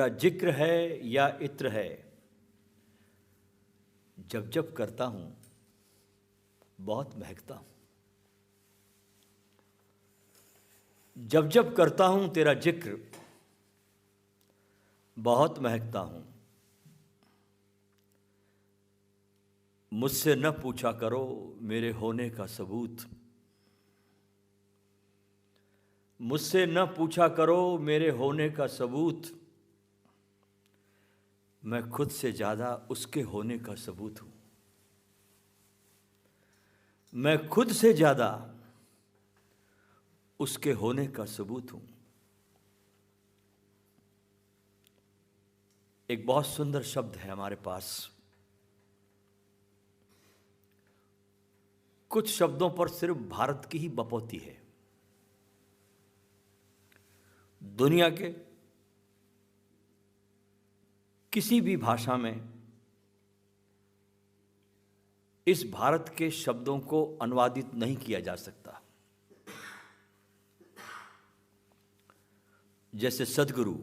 तेरा जिक्र है या इत्र है, जब जब करता हूं बहुत महकता हूं। जब जब करता हूं तेरा जिक्र बहुत महकता हूं। मुझसे न पूछा करो मेरे होने का सबूत, मुझसे न पूछा करो मेरे होने का सबूत। मैं खुद से ज्यादा उसके होने का सबूत हूं। मैं खुद से ज्यादा उसके होने का सबूत हूं। एक बहुत सुंदर शब्द है हमारे पास। कुछ शब्दों पर सिर्फ भारत की ही बपौती है। दुनिया के किसी भी भाषा में इस भारत के शब्दों को अनुवादित नहीं किया जा सकता। जैसे सद्गुरु,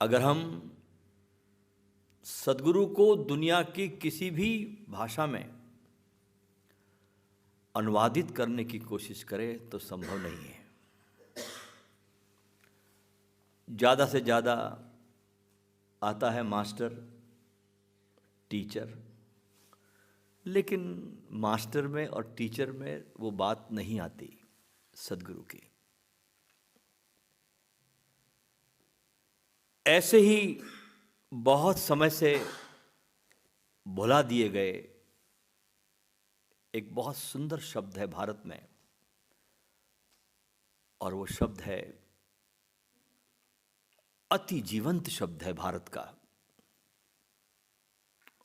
अगर हम सद्गुरु को दुनिया की किसी भी भाषा में अनुवादित करने की कोशिश करें तो संभव नहीं है। ज़्यादा से ज़्यादा आता है मास्टर, टीचर, लेकिन मास्टर में और टीचर में वो बात नहीं आती सद्गुरु की। ऐसे ही बहुत समय से भुला दिए गए एक बहुत सुंदर शब्द है भारत में, और वो शब्द है, अति जीवंत शब्द है भारत का,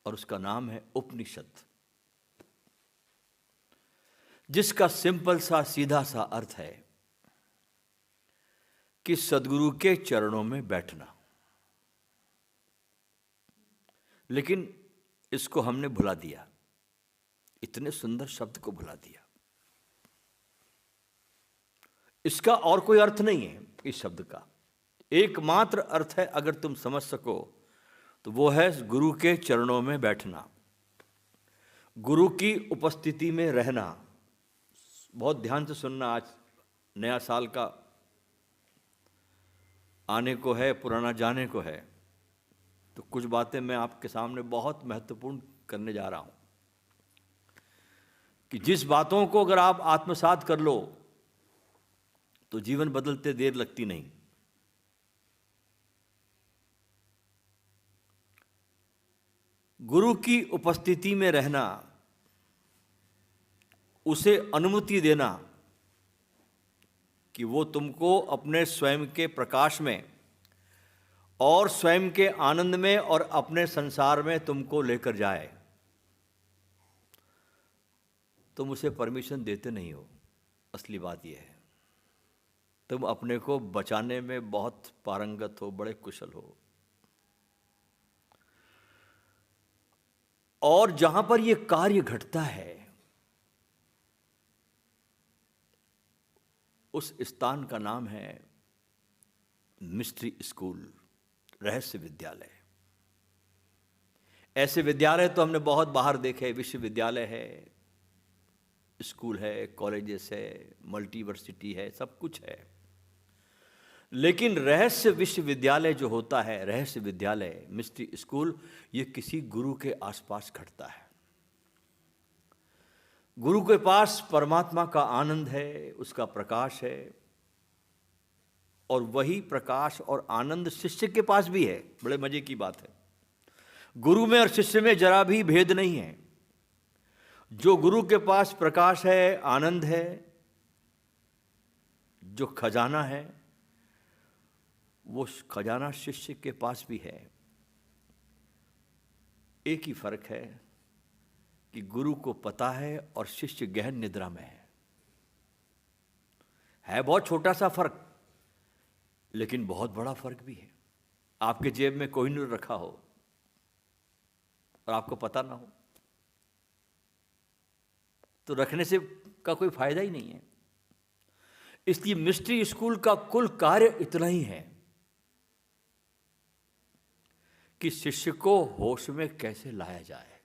और उसका नाम है उपनिषद, जिसका सिंपल सा सीधा सा अर्थ है कि सद्गुरु के चरणों में बैठना। लेकिन इसको हमने भुला दिया, इतने सुंदर शब्द को भुला दिया। इसका और कोई अर्थ नहीं है। इस शब्द का एकमात्र अर्थ है, अगर तुम समझ सको तो वो है गुरु के चरणों में बैठना, गुरु की उपस्थिति में रहना। बहुत ध्यान से सुनना, आज नया साल का आने को है, पुराना जाने को है, तो कुछ बातें मैं आपके सामने बहुत महत्वपूर्ण करने जा रहा हूं कि जिस बातों को अगर आप आत्मसात कर लो तो जीवन बदलते देर लगती नहीं। गुरु की उपस्थिति में रहना, उसे अनुमति देना कि वो तुमको अपने स्वयं के प्रकाश में और स्वयं के आनंद में और अपने संसार में तुमको लेकर जाए। तुम उसे परमिशन देते नहीं हो। असली बात यह है, तुम अपने को बचाने में बहुत पारंगत हो, बड़े कुशल हो, और जहां पर यह कार्य घटता है उस स्थान का नाम है मिस्ट्री स्कूल, रहस्य विद्यालय। ऐसे विद्यालय तो हमने बहुत बाहर देखे। विश्वविद्यालय है, स्कूल है, कॉलेजेस है, मल्टीवर्सिटी है, सब कुछ है, लेकिन रहस्य विश्वविद्यालय जो होता है, रहस्य विद्यालय, मिस्ट्री स्कूल, ये किसी गुरु के आसपास घटता है। गुरु के पास परमात्मा का आनंद है, उसका प्रकाश है, और वही प्रकाश और आनंद शिष्य के पास भी है। बड़े मजे की बात है, गुरु में और शिष्य में जरा भी भेद नहीं है। जो गुरु के पास प्रकाश है, आनंद है, जो खजाना है, वो खजाना शिष्य के पास भी है। एक ही फर्क है कि गुरु को पता है और शिष्य गहन निद्रा में है बहुत छोटा सा फर्क, लेकिन बहुत बड़ा फर्क भी है। आपके जेब में कोहिनूर रखा हो और आपको पता ना हो तो रखने से का कोई फायदा ही नहीं है। इसलिए मिस्ट्री स्कूल का कुल कार्य इतना ही है कि शिष्य को होश में कैसे लाया जाए।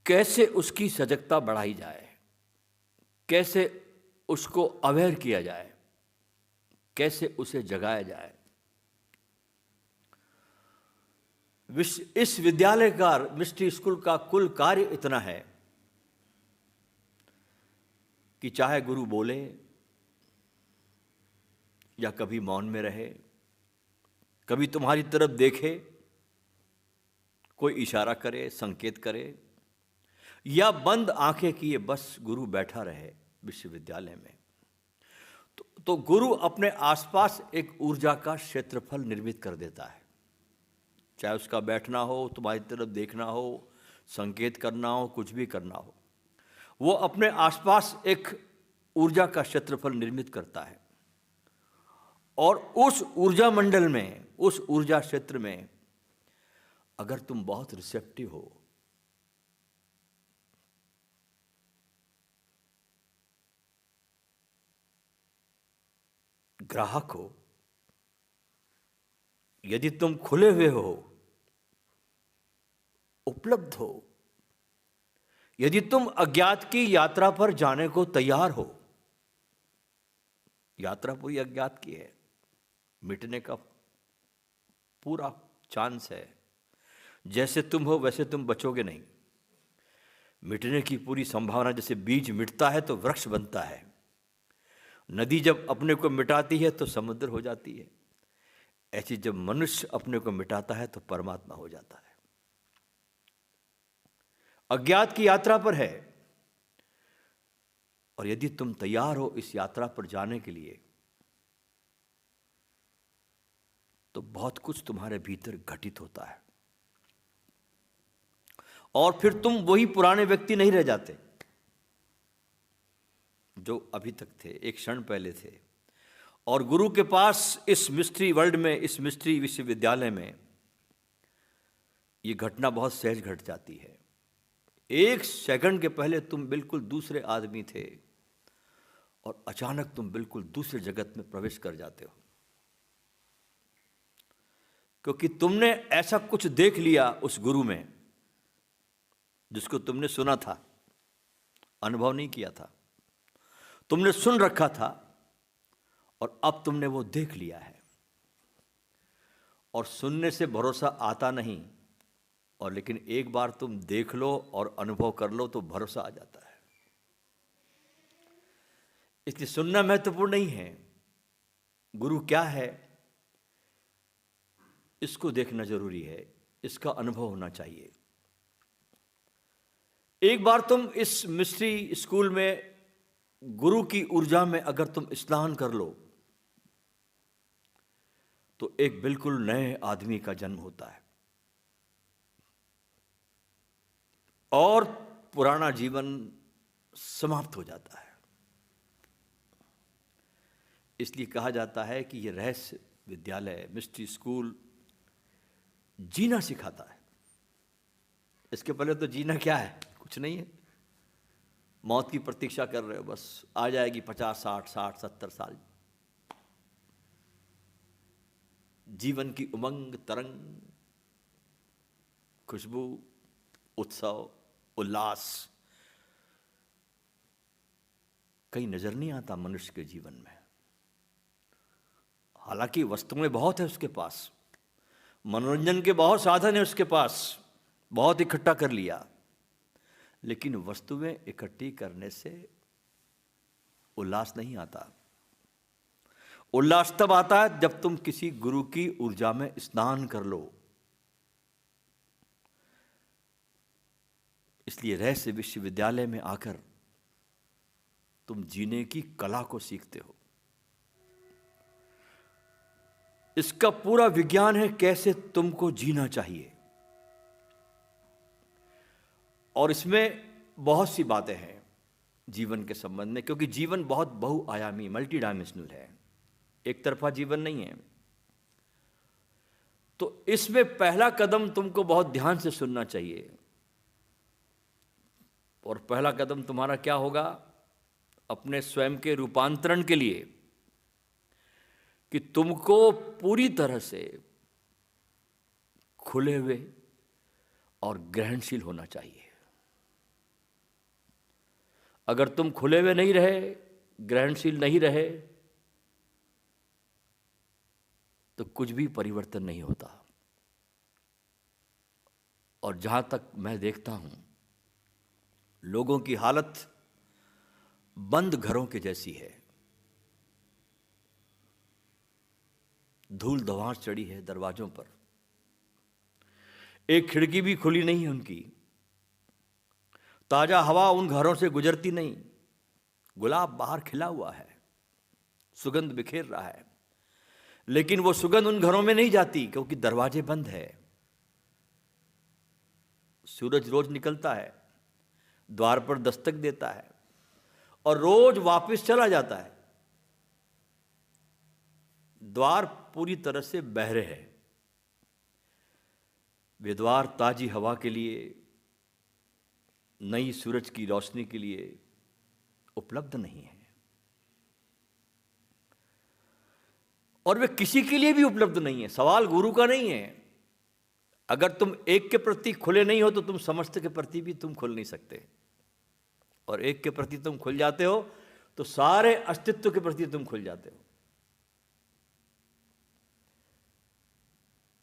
कैसे उसकी सजगता बढ़ाई जाए, कैसे उसको अवेयर किया जाए, कैसे उसे जगाया जाए। इस विद्यालय का, मिस्ट्री स्कूल का कुल कार्य इतना है कि चाहे गुरु बोले या कभी मौन में रहे, कभी तुम्हारी तरफ देखे, कोई इशारा करे, संकेत करे, या बंद आंखें किए बस गुरु बैठा रहे विश्वविद्यालय में, तो गुरु अपने आसपास एक ऊर्जा का क्षेत्रफल निर्मित कर देता है। चाहे उसका बैठना हो, तुम्हारी तरफ देखना हो, संकेत करना हो, कुछ भी करना हो, वो अपने आसपास एक ऊर्जा का क्षेत्रफल निर्मित करता है। और उस ऊर्जा मंडल में, उस ऊर्जा क्षेत्र में अगर तुम बहुत रिसेप्टिव हो, ग्राहक हो, यदि तुम खुले हुए हो, उपलब्ध हो, यदि तुम अज्ञात की यात्रा पर जाने को तैयार हो, यात्रा पूरी अज्ञात की है, मिटने का पूरा चांस है। जैसे तुम हो वैसे तुम बचोगे नहीं। मिटने की पूरी संभावना, जैसे बीज मिटता है तो वृक्ष बनता है, नदी जब अपने को मिटाती है तो समुद्र हो जाती है, ऐसी जब मनुष्य अपने को मिटाता है तो परमात्मा हो जाता है। अज्ञात की यात्रा पर है, और यदि तुम तैयार हो इस यात्रा पर जाने के लिए, तो बहुत कुछ तुम्हारे भीतर घटित होता है, और फिर तुम वही पुराने व्यक्ति नहीं रह जाते जो अभी तक थे, एक क्षण पहले थे। और गुरु के पास इस मिस्ट्री वर्ल्ड में, इस मिस्ट्री विश्वविद्यालय में ये घटना बहुत सहज घट जाती है। एक सेकंड के पहले तुम बिल्कुल दूसरे आदमी थे, और अचानक तुम बिल्कुल दूसरे जगत में प्रवेश कर जाते हो, क्योंकि तुमने ऐसा कुछ देख लिया उस गुरु में जिसको तुमने सुना था, अनुभव नहीं किया था। तुमने सुन रखा था और अब तुमने वो देख लिया है। और सुनने से भरोसा आता नहीं, और लेकिन एक बार तुम देख लो और अनुभव कर लो तो भरोसा आ जाता है। इसलिए सुनना महत्वपूर्ण नहीं है, गुरु क्या है इसको देखना जरूरी है, इसका अनुभव होना चाहिए। एक बार तुम इस मिस्ट्री स्कूल में गुरु की ऊर्जा में अगर तुम स्नान कर लो, तो एक बिल्कुल नए आदमी का जन्म होता है, और पुराना जीवन समाप्त हो जाता है। इसलिए कहा जाता है कि यह रहस्य विद्यालय, मिस्ट्री स्कूल जीना सिखाता है। इसके पहले तो जीना क्या है, कुछ नहीं है। मौत की प्रतीक्षा कर रहे हो, बस आ जाएगी 50, 60, 70 साल। जीवन की उमंग, तरंग, खुशबू, उत्सव, उल्लास कहीं नजर नहीं आता मनुष्य के जीवन में। हालांकि वस्तुएं बहुत है उसके पास, मनोरंजन के बहुत साधन है उसके पास, बहुत इकट्ठा कर लिया, लेकिन वस्तुएं इकट्ठी करने से उल्लास नहीं आता। उल्लास तब आता है जब तुम किसी गुरु की ऊर्जा में स्नान कर लो। इसलिए रहस्य विश्वविद्यालय में आकर तुम जीने की कला को सीखते हो। इसका पूरा विज्ञान है कैसे तुमको जीना चाहिए, और इसमें बहुत सी बातें हैं जीवन के संबंध में, क्योंकि जीवन बहुत बहुआयामी, मल्टी डायमेंशनल है, एक तरफा जीवन नहीं है। तो इसमें पहला कदम तुमको बहुत ध्यान से सुनना चाहिए, और पहला कदम तुम्हारा क्या होगा? अपने स्वयं के रूपांतरण के लिए कि तुमको पूरी तरह से खुले हुए और ग्रहणशील होना चाहिए। अगर तुम खुले हुए नहीं रहे, ग्रहणशील नहीं रहे, तो कुछ भी परिवर्तन नहीं होता। और जहां तक मैं देखता हूं, लोगों की हालत बंद घरों के जैसी है। धूल धुआं चढ़ी है दरवाजों पर, एक खिड़की भी खुली नहीं है उनकी, ताजा हवा उन घरों से गुजरती नहीं। गुलाब बाहर खिला हुआ है, सुगंध बिखेर रहा है, लेकिन वो सुगंध उन घरों में नहीं जाती क्योंकि दरवाजे बंद है। सूरज रोज निकलता है, द्वार पर दस्तक देता है और रोज वापस चला जाता है। द्वार पूरी तरह से बहरे है। वे द्वार ताजी हवा के लिए, नई सूरज की रोशनी के लिए उपलब्ध नहीं है। और वे किसी के लिए भी उपलब्ध नहीं है। सवाल गुरु का नहीं है। अगर तुम एक के प्रति खुले नहीं हो तो तुम समस्त के प्रति भी तुम खुल नहीं सकते। और एक के प्रति तुम खुल जाते हो तो सारे अस्तित्व के प्रति तुम खुल जाते हो।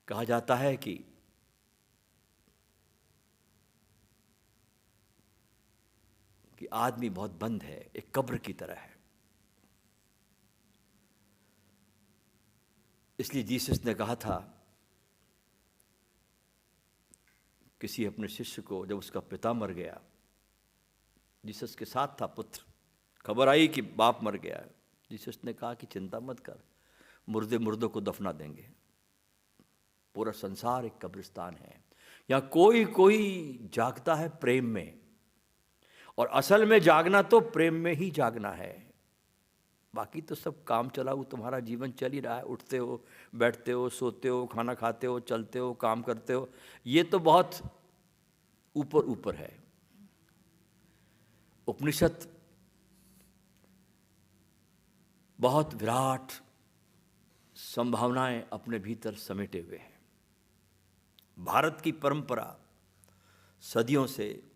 कहा जाता है कि आदमी बहुत बंद है, एक कब्र की तरह है। इसलिए जीसस ने कहा था किसी अपने शिष्य को, जब उसका पिता मर गया, जीसस के साथ था पुत्र, खबर आई कि बाप मर गया। जीसस ने कहा कि चिंता मत कर, मुर्दे मुर्दों को दफना देंगे। पूरा संसार एक कब्रिस्तान है। यहां कोई कोई जागता है प्रेम में, और असल में जागना तो प्रेम में ही जागना है। बाकी तो सब काम चलाऊ तुम्हारा जीवन चल ही रहा है। उठते हो, बैठते हो, सोते हो, खाना खाते हो, चलते हो, काम करते हो, ये तो बहुत ऊपर ऊपर है। उपनिषद बहुत विराट संभावनाएं अपने भीतर समेटे हुए हैं। भारत की परंपरा सदियों से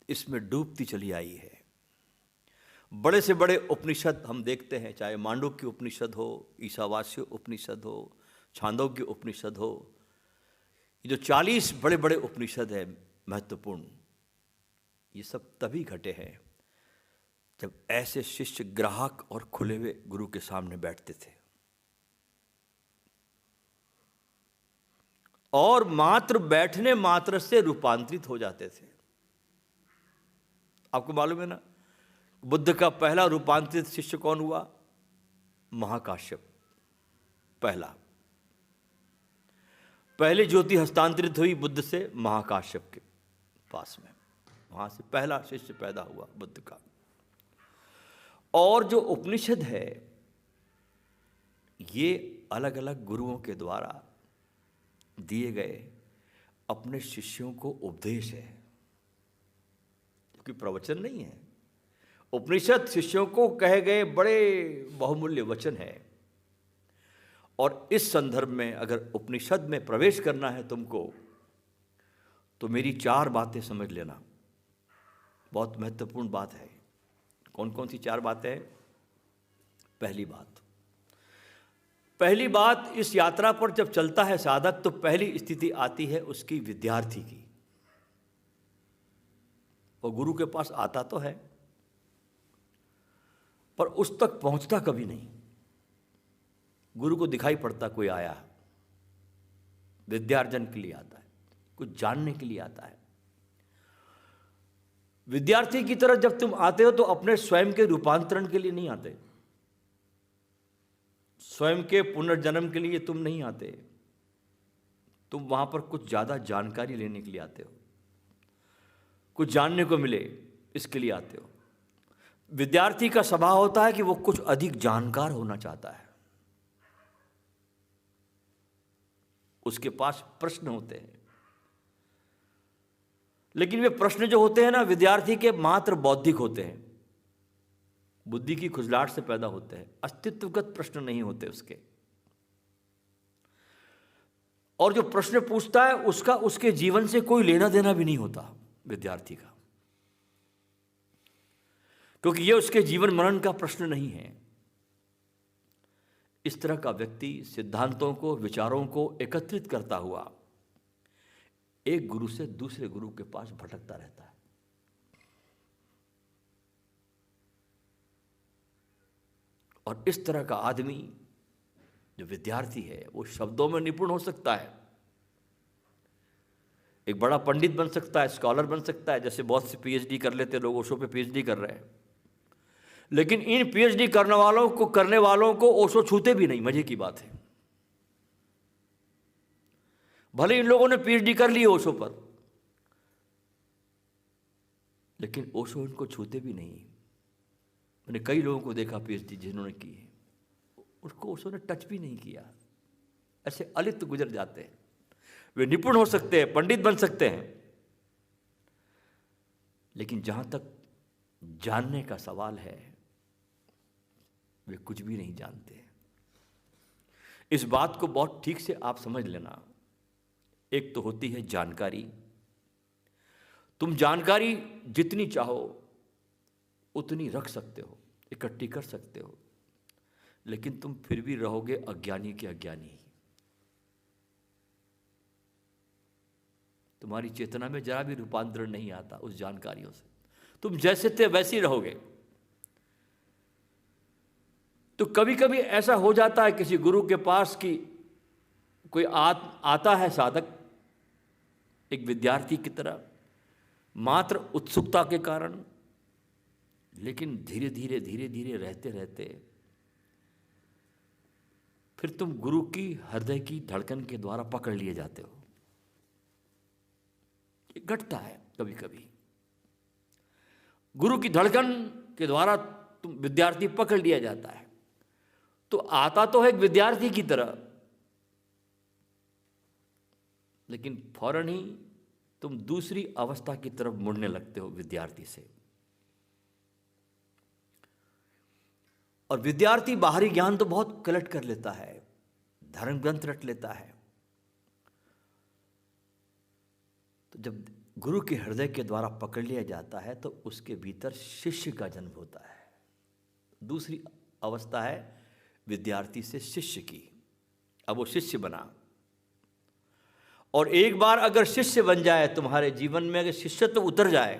इसमें डूबती चली आई है। बड़े से बड़े उपनिषद हम देखते हैं, चाहे मांडुक्य उपनिषद हो, ईशावास्य उपनिषद हो, छांदोग्य उपनिषद हो, ये जो 40 बड़े बड़े उपनिषद हैं महत्वपूर्ण, ये सब तभी घटे हैं जब ऐसे शिष्य ग्राहक और खुले हुए गुरु के सामने बैठते थे और मात्र बैठने मात्र से रूपांतरित हो जाते थे। आपको मालूम है ना, बुद्ध का पहला रूपांतरित शिष्य कौन हुआ? महाकाश्यप। पहली ज्योति हस्तांतरित हुई बुद्ध से महाकाश्यप के पास में, वहां से पहला शिष्य पैदा हुआ बुद्ध का। और जो उपनिषद है, ये अलग अलग गुरुओं के द्वारा दिए गए अपने शिष्यों को उपदेश है, क्योंकि प्रवचन नहीं है। उपनिषद शिष्यों को कहे गए बड़े बहुमूल्य वचन है। और इस संदर्भ में अगर उपनिषद में प्रवेश करना है तुमको, तो मेरी 4 बातें समझ लेना, बहुत महत्वपूर्ण बात है। कौन कौन सी 4 बातें? पहली बात, इस यात्रा पर जब चलता है साधक, तो पहली स्थिति आती है उसकी विद्यार्थी की। वो गुरु के पास आता तो है, पर उस तक पहुंचता कभी नहीं। गुरु को दिखाई पड़ता कोई आया, विद्यार्जन के लिए आता है, कुछ जानने के लिए आता है। विद्यार्थी की तरह जब तुम आते हो तो अपने स्वयं के रूपांतरण के लिए नहीं आते, स्वयं के पुनर्जन्म के लिए तुम नहीं आते। तुम वहां पर कुछ ज्यादा जानकारी लेने के लिए आते हो, कुछ जानने को मिले इसके लिए आते हो। विद्यार्थी का स्वभाव होता है कि वो कुछ अधिक जानकार होना चाहता है, उसके पास प्रश्न होते हैं। लेकिन वे प्रश्न जो होते हैं ना विद्यार्थी के मात्र बौद्धिक होते हैं, बुद्धि की खुजलाहट से पैदा होते हैं, अस्तित्वगत प्रश्न नहीं होते उसके। और जो प्रश्न पूछता है उसका उसके जीवन से कोई लेना देना भी नहीं होता विद्यार्थी का, क्योंकि यह उसके जीवन मरण का प्रश्न नहीं है। इस तरह का व्यक्ति सिद्धांतों को, विचारों को एकत्रित करता हुआ एक गुरु से दूसरे गुरु के पास भटकता रहता है। और इस तरह का आदमी जो विद्यार्थी है वो शब्दों में निपुण हो सकता है, एक बड़ा पंडित बन सकता है, स्कॉलर बन सकता है, जैसे बहुत से पीएचडी कर लेते लोग, ओशो पे पीएचडी कर रहे हैं। लेकिन इन पीएचडी करने वालों को ओशो छूते भी नहीं। मजे की बात है, भले इन लोगों ने पीएचडी कर ली ओशो पर, लेकिन ओशो इनको छूते भी नहीं। मैंने कई लोगों को देखा पीएचडी जिन्होंने की है, उसको ओशो ने टच भी नहीं किया, ऐसे अलिप्त गुजर जाते हैं। वे निपुण हो सकते हैं, पंडित बन सकते हैं, लेकिन जहां तक जानने का सवाल है वे कुछ भी नहीं जानते। इस बात को बहुत ठीक से आप समझ लेना। एक तो होती है जानकारी, तुम जानकारी जितनी चाहो उतनी रख सकते हो, इकट्ठी कर सकते हो, लेकिन तुम फिर भी रहोगे अज्ञानी के अज्ञानी। तुम्हारी चेतना में जरा भी रूपांतरण नहीं आता उस जानकारियों से, तुम जैसे थे वैसे ही रहोगे। तो कभी कभी ऐसा हो जाता है किसी गुरु के पास कि कोई आता है साधक एक विद्यार्थी की तरह, मात्र उत्सुकता के कारण, लेकिन धीरे धीरे धीरे धीरे रहते रहते फिर तुम गुरु की हृदय की धड़कन के द्वारा पकड़ लिए जाते हो। ये घटता है कभी कभी, गुरु की धड़कन के द्वारा तुम विद्यार्थी पकड़ लिया जाता है। तो आता तो है एक विद्यार्थी की तरह, लेकिन फौरन ही तुम दूसरी अवस्था की तरफ मुड़ने लगते हो विद्यार्थी से। और विद्यार्थी बाहरी ज्ञान तो बहुत कलेक्ट कर लेता है, धर्म ग्रंथ रट लेता है। तो जब गुरु के हृदय के द्वारा पकड़ लिया जाता है तो उसके भीतर शिष्य का जन्म होता है। दूसरी अवस्था है विद्यार्थी से शिष्य की। अब वो शिष्य बना, और एक बार अगर शिष्य बन जाए तुम्हारे जीवन में, अगर शिष्यत्व उतर जाए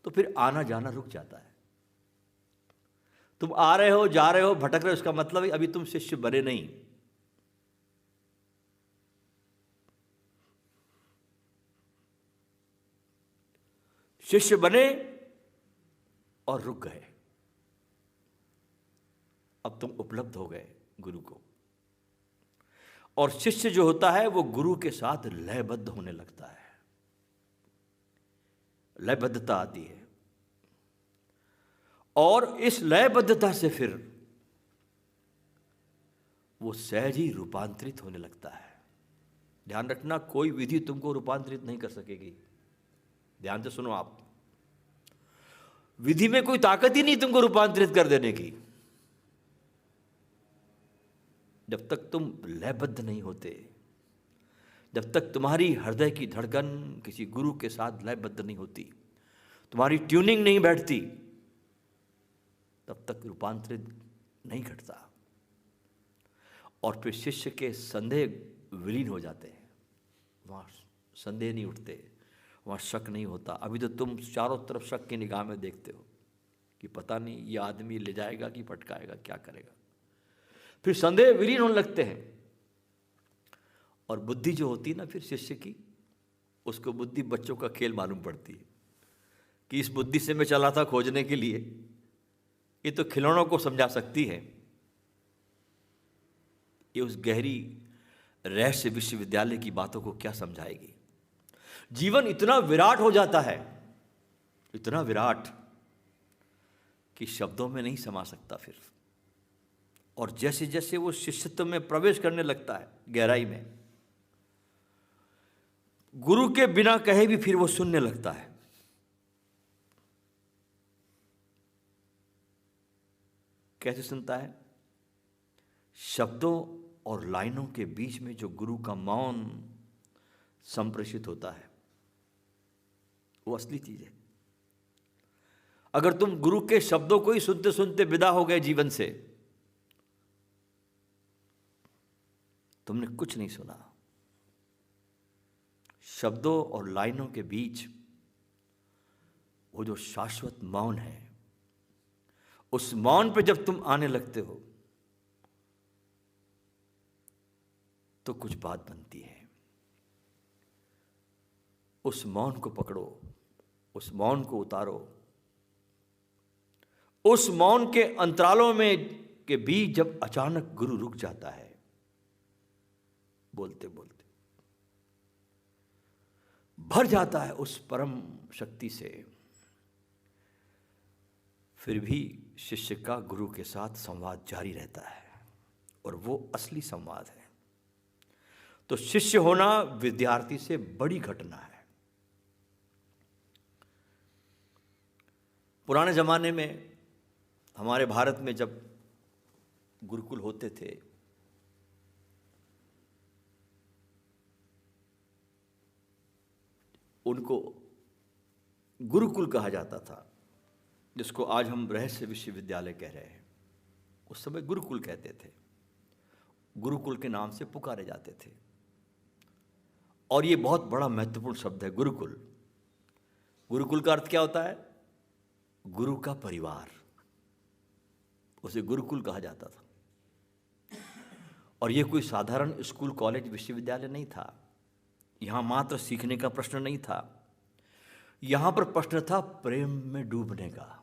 तो फिर आना जाना रुक जाता है। तुम आ रहे हो, जा रहे हो, भटक रहे हो, उसका मतलब है अभी तुम शिष्य बने नहीं। शिष्य बने और रुक गए, अब तुम उपलब्ध हो गए गुरु को। और शिष्य जो होता है वो गुरु के साथ लयबद्ध होने लगता है, लयबद्धता आती है, और इस लयबद्धता से फिर वो सहज ही रूपांतरित होने लगता है। ध्यान रखना, कोई विधि तुमको रूपांतरित नहीं कर सकेगी। ध्यान से सुनो आप, विधि में कोई ताकत ही नहीं तुमको रूपांतरित कर देने की। जब तक तुम लयबद्ध नहीं होते, जब तक तुम्हारी हृदय की धड़कन किसी गुरु के साथ लयबद्ध नहीं होती, तुम्हारी ट्यूनिंग नहीं बैठती, तब तक रूपांतरित नहीं घटता। और फिर शिष्य के संदेह विलीन हो जाते हैं, वहाँ संदेह नहीं उठते, वहाँ शक नहीं होता। अभी तो तुम चारों तरफ शक की निगाह में देखते हो कि पता नहीं ये आदमी ले जाएगा कि पटकाएगा, क्या करेगा। फिर संदेह विलीन होने लगते हैं, और बुद्धि जो होती है ना फिर शिष्य की, उसको बुद्धि बच्चों का खेल मालूम पड़ती है कि इस बुद्धि से मैं चला था खोजने के लिए, ये तो खिलौनों को समझा सकती है, ये उस गहरी रहस्य विश्वविद्यालय की बातों को क्या समझाएगी। जीवन इतना विराट हो जाता है, इतना विराट कि शब्दों में नहीं समा सकता फिर। और जैसे जैसे वो शिष्यत्व में प्रवेश करने लगता है गहराई में, गुरु के बिना कहे भी फिर वो सुनने लगता है। कैसे सुनता है? शब्दों और लाइनों के बीच में जो गुरु का मौन संप्रेषित होता है, वो असली चीज है। अगर तुम गुरु के शब्दों को ही सुनते सुनते विदा हो गए जीवन से, तुमने कुछ नहीं सुना। शब्दों और लाइनों के बीच वो जो शाश्वत मौन है, उस मौन पे जब तुम आने लगते हो तो कुछ बात बनती है। उस मौन को पकड़ो, उस मौन को उतारो। उस मौन के अंतरालों में के बीच जब अचानक गुरु रुक जाता है बोलते बोलते, भर जाता है उस परम शक्ति से, फिर भी शिष्य का गुरु के साथ संवाद जारी रहता है, और वो असली संवाद है। तो शिष्य होना विद्यार्थी से बड़ी घटना है। पुराने जमाने में हमारे भारत में जब गुरुकुल होते थे, उनको गुरुकुल कहा जाता था, जिसको आज हम रहस्य विश्वविद्यालय कह रहे हैं। उस समय गुरुकुल कहते थे, गुरुकुल के नाम से पुकारे जाते थे। और ये बहुत बड़ा महत्वपूर्ण शब्द है, गुरुकुल। गुरुकुल का अर्थ क्या होता है? गुरु का परिवार, उसे गुरुकुल कहा जाता था। और ये कोई साधारण स्कूल, कॉलेज, विश्वविद्यालय नहीं था। यहां मात्र सीखने का प्रश्न नहीं था, यहां पर प्रश्न था प्रेम में डूबने का।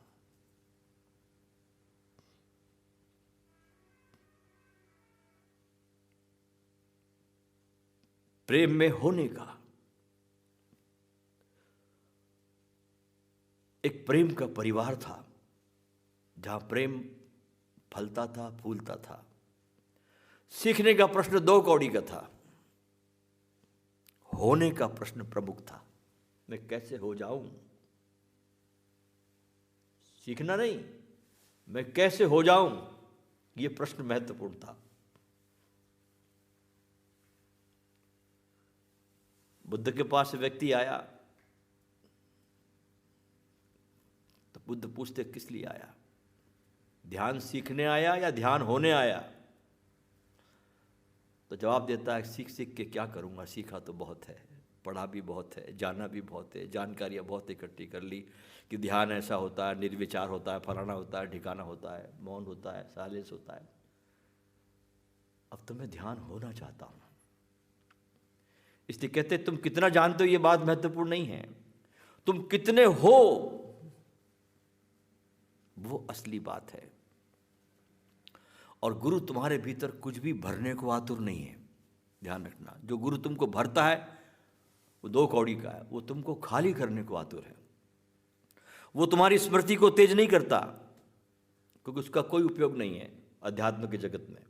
प्रेम में होने का। एक प्रेम का परिवार था, जहां प्रेम फलता था, फूलता था। सीखने का प्रश्न दो कौड़ी का था, होने का प्रश्न प्रमुख था। मैं कैसे हो जाऊं? सीखना नहीं, मैं कैसे हो जाऊं, यह प्रश्न महत्वपूर्ण था। बुद्ध के पास व्यक्ति आया तो बुद्ध पूछते किस लिए आया? ध्यान सीखने आया या ध्यान होने आया? तो जवाब देता है, सीख सीख के क्या करूंगा, सीखा तो बहुत है, पढ़ा भी बहुत है, जाना भी बहुत है, जानकारियाँ बहुत इकट्ठी कर ली कि ध्यान ऐसा होता है, निर्विचार होता है, फलाना होता है, ठिकाना होता है, मौन होता है, साइलेंस होता है। अब तो मैं ध्यान होना चाहता हूँ। इसलिए कहते तुम कितना जानते हो ये बात महत्वपूर्ण नहीं है, तुम कितने हो वो असली बात है। और गुरु तुम्हारे भीतर कुछ भी भरने को आतुर नहीं है, ध्यान रखना। जो गुरु तुमको भरता है वो दो कौड़ी का है, वो तुमको खाली करने को आतुर है। वो तुम्हारी स्मृति को तेज नहीं करता, क्योंकि उसका कोई उपयोग नहीं है अध्यात्म के जगत में।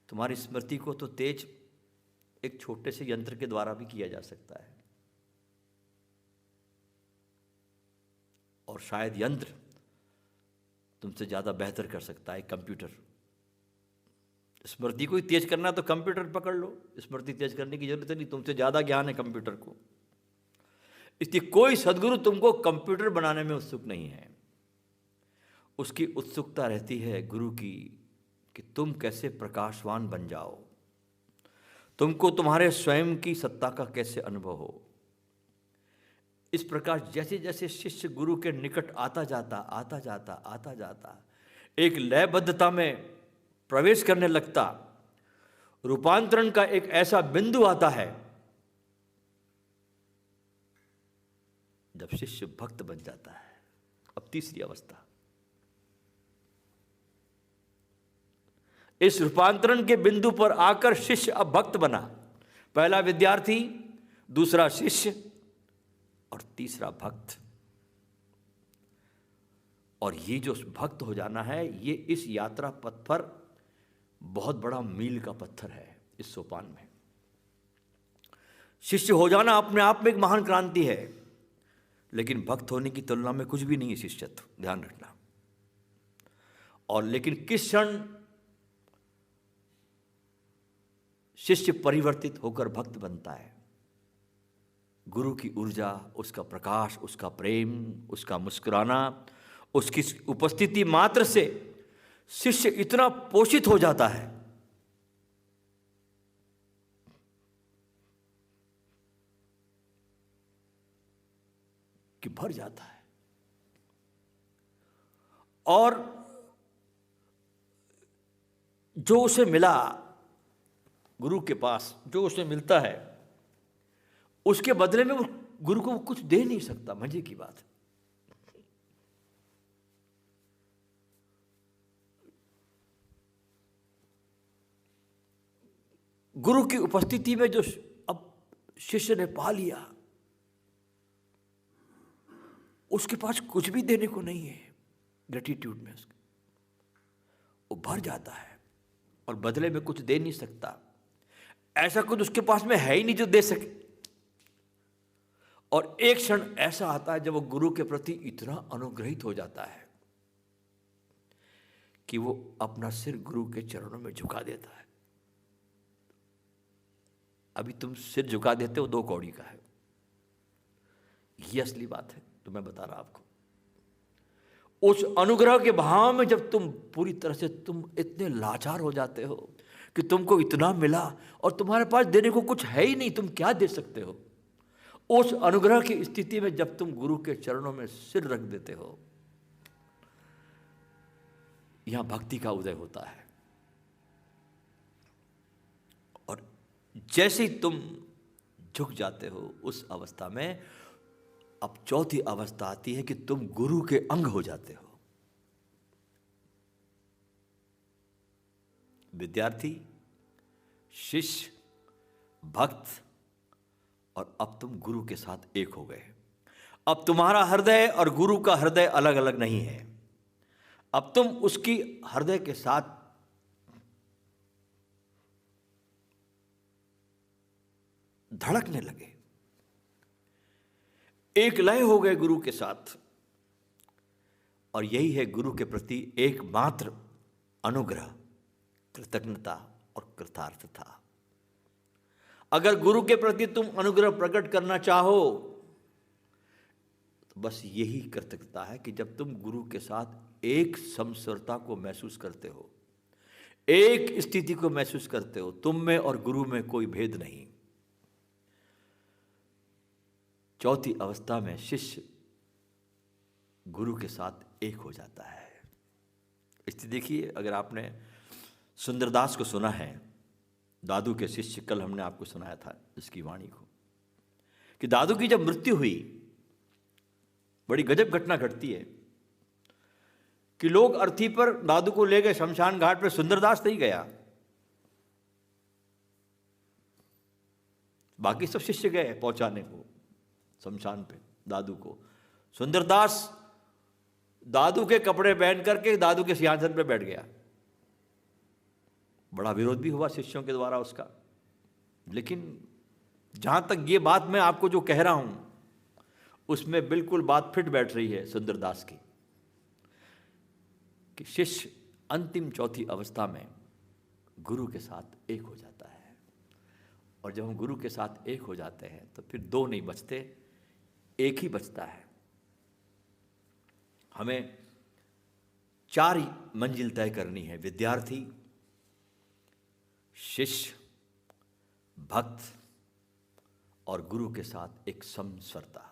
तुम्हारी स्मृति को तो तेज एक छोटे से यंत्र के द्वारा भी किया जा सकता है, और शायद यंत्र तुमसे ज्यादा बेहतर कर सकता है कंप्यूटर। स्मृति को ही तेज करना तो कंप्यूटर पकड़ लो, स्मृति तेज करने की जरूरत नहीं, तुमसे ज्यादा ज्ञान है कंप्यूटर को। इसलिए कोई सद्गुरु तुमको कंप्यूटर बनाने में उत्सुक नहीं है। उसकी उत्सुकता रहती है गुरु की कि तुम कैसे प्रकाशवान बन जाओ, तुमको तुम्हारे स्वयं की सत्ता का कैसे अनुभव हो। इस प्रकार जैसे जैसे शिष्य गुरु के निकट आता जाता एक लयबद्धता में प्रवेश करने लगता, रूपांतरण का एक ऐसा बिंदु आता है जब शिष्य भक्त बन जाता है। अब तीसरी अवस्था, इस रूपांतरण के बिंदु पर आकर शिष्य अब भक्त बना। पहला विद्यार्थी, दूसरा शिष्य और तीसरा भक्त। और ये जो भक्त हो जाना है, ये इस यात्रा पथ पर बहुत बड़ा मील का पत्थर है इस सोपान में। शिष्य हो जाना अपने आप में एक महान क्रांति है, लेकिन भक्त होने की तुलना में कुछ भी नहीं है शिष्यत्व, ध्यान रखना। और लेकिन किस क्षण शिष्य परिवर्तित होकर भक्त बनता है, गुरु की ऊर्जा, उसका प्रकाश, उसका प्रेम, उसका मुस्कुराना, उसकी उपस्थिति मात्र से शिष्य इतना पोषित हो जाता है कि भर जाता है। और जो उसे मिला, गुरु के पास जो उसे मिलता है, उसके बदले में वो गुरु को कुछ दे नहीं सकता। मजे की बात है। गुरु की उपस्थिति में जो अब शिष्य ने पा लिया, उसके पास कुछ भी देने को नहीं है। ग्रेटिट्यूड में उसके वो भर जाता है और बदले में कुछ दे नहीं सकता। ऐसा कुछ उसके पास में है ही नहीं जो दे सके। और एक क्षण ऐसा आता है जब वो गुरु के प्रति इतना अनुग्रहित हो जाता है कि वो अपना सिर गुरु के चरणों में झुका देता है। अभी तुम सिर झुका देते हो 2 कौड़ी का है, ये असली बात है तो मैं बता रहा आपको। उस अनुग्रह के भाव में जब तुम पूरी तरह से तुम इतने लाचार हो जाते हो कि तुमको इतना मिला और तुम्हारे पास देने को कुछ है ही नहीं, तुम क्या दे सकते हो, उस अनुग्रह की स्थिति में जब तुम गुरु के चरणों में सिर रख देते हो, यहां भक्ति का उदय होता है। और जैसे ही तुम झुक जाते हो, उस अवस्था में अब चौथी अवस्था आती है कि तुम गुरु के अंग हो जाते हो। विद्यार्थी, शिष्य, भक्त, और अब तुम गुरु के साथ एक हो गए। अब तुम्हारा हृदय और गुरु का हृदय अलग अलग नहीं है। अब तुम उसकी हृदय के साथ धड़कने लगे, एक लय हो गए गुरु के साथ। और यही है गुरु के प्रति एकमात्र अनुग्रह, कृतज्ञता और कृतार्थता। अगर गुरु के प्रति तुम अनुग्रह प्रकट करना चाहो तो बस यही कृतज्ञता है कि जब तुम गुरु के साथ एक समस्वरता को महसूस करते हो, एक स्थिति को महसूस करते हो, तुम में और गुरु में कोई भेद नहीं। चौथी अवस्था में शिष्य गुरु के साथ एक हो जाता है। इसलिए देखिए, अगर आपने सुंदरदास को सुना है, दादू के शिष्य, कल हमने आपको सुनाया था इसकी वाणी को, कि दादू की जब मृत्यु हुई, बड़ी गजब घटना घटती है कि लोग अर्थी पर दादू को ले गए शमशान घाट पर, सुंदरदास नहीं गया, बाकी सब शिष्य गए पहुंचाने को शमशान पे दादू को। सुंदरदास दादू के कपड़े पहन करके दादू के सिंहासन पे बैठ गया। बड़ा विरोध भी हुआ शिष्यों के द्वारा उसका, लेकिन जहां तक ये बात मैं आपको जो कह रहा हूं उसमें बिल्कुल बात फिट बैठ रही है सुंदरदास की, कि शिष्य अंतिम चौथी अवस्था में गुरु के साथ एक हो जाता है। और जब हम गुरु के साथ एक हो जाते हैं तो फिर 2 नहीं बचते, एक ही बचता है। हमें 4 मंजिल तय करनी है: विद्यार्थी, शिष्य, भक्त और गुरु के साथ एक समस्वरता।